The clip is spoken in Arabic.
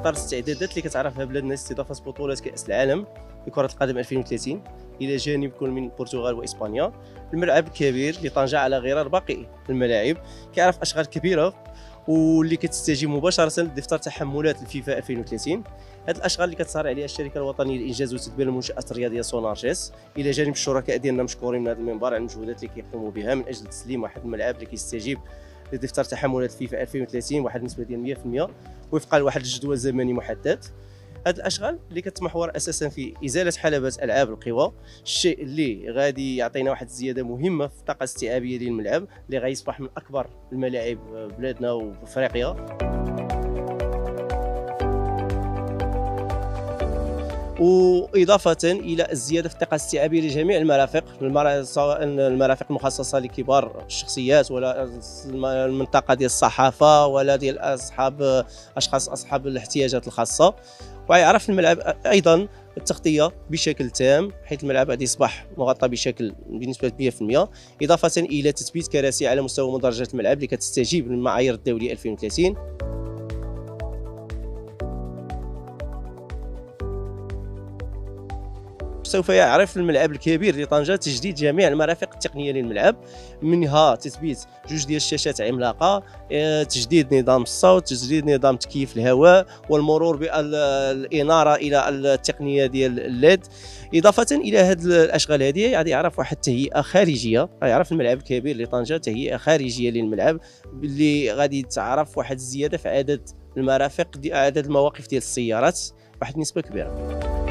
اطار الاستعدادات اللي كتعرفها بلادنا استضافه بطولات كاس العالم لكره القدم 2030 الى جانب كل من البرتغال واسبانيا. الملعب الكبير لطنجة على غرار باقي الملاعب كيعرف اشغال كبيره واللي كتستجيب مباشره لدفتر تحملات الفيفا 2030. هذه الاشغال اللي كتصارع عليها الشركه الوطنيه للانجاز وتدبير المنشات الرياضيه سونارجيس الى جانب الشركاء ديالنا مشكورين من هذا المنبر على المجهودات اللي كيقوموا بها من اجل تسليم واحد الملعب اللي كيستجيب لدفتر تحملات الفيفا 2030 واحد النسبه ديال 100% وفقا لواحد الجدول زمني محدد. هذه الاشغال اللي كتمحور اساسا في ازاله حلبات العاب القوى، الشيء اللي غادي يعطينا واحد الزياده مهمه في الطاقه الاستيعابيه ديال الملعب اللي غيصبح من اكبر الملاعب بلادنا وافريقيا. واضافه الى الزياده في الثقه الاستيعابيه لجميع المرافق، سواء المرافق المخصصه لكبار الشخصيات ولا المنطقه ديال الصحافه ولا ديال اشخاص اصحاب الاحتياجات الخاصه. ويعرف الملعب ايضا التغطيه بشكل تام، حيث الملعب غادي يصبح مغطى بشكل بنسبه 100%، اضافه الى تثبيت كراسي على مستوى مدرجات الملعب اللي كتستجيب للمعايير الدوليه 2030. سوف يعرف الملعب الكبير لطنجة تجديد جميع المرافق التقنيه للملعب، منها تثبيت جوج ديال الشاشات عملاقه، تجديد نظام الصوت، تجديد نظام تكييف الهواء، والمرور بالاناره الى التقنيه ديال الليد. اضافه الى هذه الاشغال هذه غادي يعرف واحد التهيئه خارجيه، يعرف الملعب الكبير لطنجة تهيئه خارجيه للملعب اللي غادي تعرف واحد الزياده في عدد المرافق، عدد المواقف ديال السيارات واحد النسبه كبيره.